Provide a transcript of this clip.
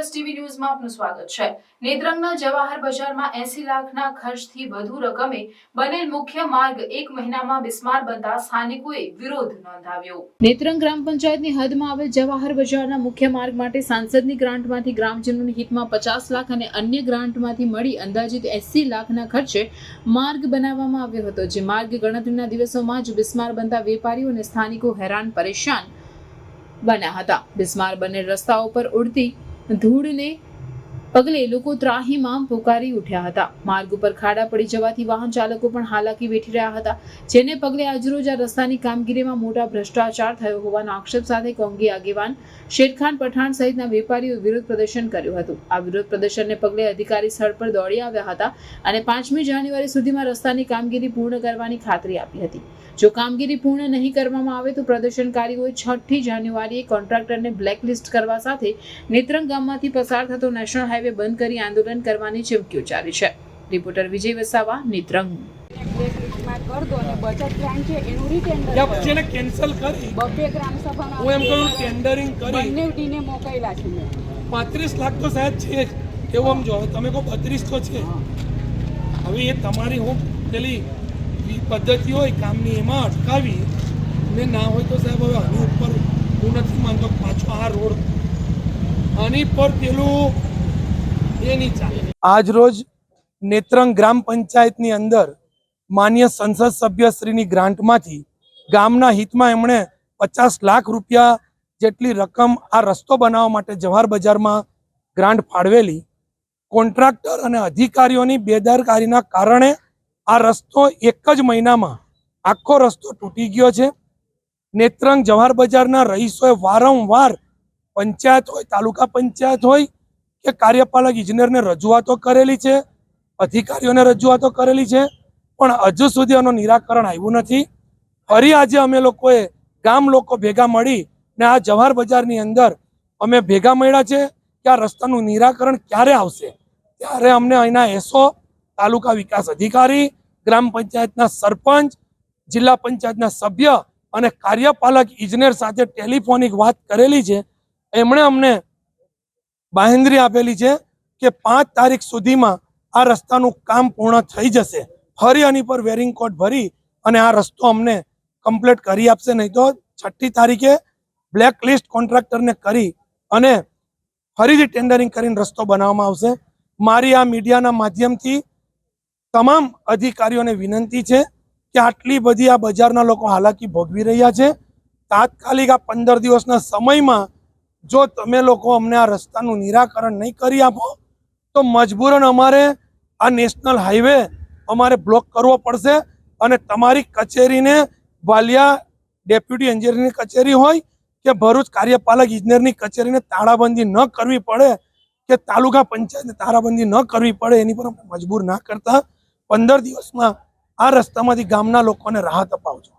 Plus TV ન્યૂઝમાં આપનું સ્વાગત છે। નેત્રંગના જવાહર બજારમાં 80 લાખના ખર્ચથી વધુ રકમે બનેલ મુખ્ય માર્ગ એક મહિનામાં બિસ્માર બનતા સ્થાનિકોએ વિરોધ નોંધાવ્યો। નેત્રંગ ગ્રામ પંચાયતની હદમાં આવેલ જવાહર બજારના મુખ્ય માર્ગ માટે સાંસદની ગ્રાન્ટમાંથી ગ્રામજનોની હિતમાં 50 લાખ અને અન્ય ગ્રાન્ટમાંથી મળી અંદાજિત 80 લાખના ખર્ચે માર્ગ બનાવવામાં આવ્યો હતો, જે માર્ગ ગણતરીના દિવસોમાં જ બિસ્માર બનતા વેપારીઓ અને સ્થાનિકો હેરાન પરેશાન બન્યા હતા। બિસ્માર બનેલ રસ્તાઓ પર ઉડતી ધૂળને પગલે લોકો ત્રાહિમામ પોકારી ઉઠ્યા હતા। માર્ગ ઉપર ખાડા પડી જવાથી વાહન ચાલકો પણ હાલાકી વેઠી રહ્યા હતા, જેને પગલે આજરોજ આ રસ્તાની કામગીરીમાં મોટા ભ્રષ્ટાચાર થયો હોવાનો આક્ષેપ સાથે કોંગી આગેવાન શેરખાન પઠાણ સહિતના વેપારીઓ વિરોધ પ્રદર્શન કર્યું હતું। આ વિરોધ પ્રદર્શનને પગલે અધિકારી સ્થળ પર દોડી આવ્યા હતા અને 5મી જાન્યુઆરી સુધીમાં રસ્તાની કામગીરી પૂર્ણ કરવાની ખાતરી આપી હતી। જો કામગીરી પૂર્ણ નહીં કરવામાં આવે તો પ્રદર્શનકારીઓએ 6મી જાન્યુઆરીએ કોન્ટ્રાક્ટરને બ્લેકલિસ્ટ કરવા સાથે નેત્રંગ ગામમાંથી પસાર થતો નેશનલ હાઈવે બંધ કરી આંદોલન કરવાની ચીમકીઓ જારી છે। રિપોર્ટર વિજય વસાવા, નેત્રંગ। ₹35 લાખ તો સાહેબ છે એવું સમજો। હવે તમે કહો 32 તો છે, હવે એ તમારી હું પેલી પદ્ધતિ હોય કામની એમાં અટકાવી ને ના હોય તો સાહેબ હવે આની ઉપર હું નથી માનતો પાછો આ રોડ આની પર પેલું એ નહીં ચાલે। આજ રોજ નેત્રંગ ગ્રામ પંચાયતની અંદર માન્ય સંસદ સભ્યશ્રીની ગ્રાન્ટમાંથી ગામના હિતમાં એમણે 50 લાખ રૂપિયા જેટલી રકમ આ રસ્તો બનાવવા માટે જવાહર બજારમાં ગ્રાન્ટ ફાળવેલી। કોન્ટ્રાક્ટર અને અધિકારીઓની બેદરકારીના કારણે આ રસ્તો એક જ મહિનામાં આખો રસ્તો તૂટી ગયો છે। નેત્રંગ જવાહર બજારના રહીશોએ વારંવાર પંચાયત હોય, તાલુકા પંચાયત હોય કે કાર્યપાલક ઇજનેરને રજૂઆતો કરેલી છે, અધિકારીઓને રજૂઆતો કરેલી છે, પણ હજુ સુધી આનું નિરાકરણ આવ્યું નથી। ફરી આજે અમે લોકોએ ગામ લોકો ભેગા મળી ને આ જવાહર બજારની અંદર અમે ભેગા મળ્યા છે કે આ રસ્તાનું નિરાકરણ ક્યારે આવશે। ત્યારે અમને અહીંના એસઓ, તાલુકા વિકાસ અધિકારી, ગ્રામ પંચાયતના સરપંચ, જિલ્લા પંચાયતના સભ્ય અને કાર્યપાલક ઇજનેર સાથે ટેલિફોનિક વાત કરેલી છે। એમણે અમને બાંહેધરી આપેલી છે કે 5 તારીખ સુધીમાં આ રસ્તાનું કામ પૂર્ણ થઈ જશે। ફરી આની પર વેરિંગ કોડ ભરી અને આ રસ્તો અમને કમ્પ્લીટ કરી આપશે, નહીં તો 6મી તારીખે બ્લેક લિસ્ટ કોન્ટ્રાક્ટરને કરી અને ફરીથી ટેન્ડરિંગ કરીને રસ્તો બનાવવામાં આવશે। મારી આ મીડિયાના માધ્યમથી તમામ અધિકારીઓને વિનંતી છે કે આટલી બધી આ બજારના લોકો હાલાકી ભોગવી રહ્યા છે, તાત્કાલિક આ 15 દિવસના સમયમાં જો તમે લોકો અમને આ રસ્તાનું નિરાકરણ નહીં કરી આપો તો મજબૂરન અમારે આ નેશનલ હાઈવે અમારે બ્લોક કરવો પડશે અને તમારી કચેરીને વાલિયા ડેપ્યુટી એન્જિનિયરની કચેરી હોય કે ભરૂચ કાર્યપાલક ઇજનેરની કચેરીને તાળાબંધી ન કરવી પડે કે તાલુકા પંચાયતને તાળાબંધી ન કરવી પડે એની પર મજબૂર ના કરતા 15 દિવસમાં આ રસ્તામાંથી ગામના લોકોને રાહત અપાવજો।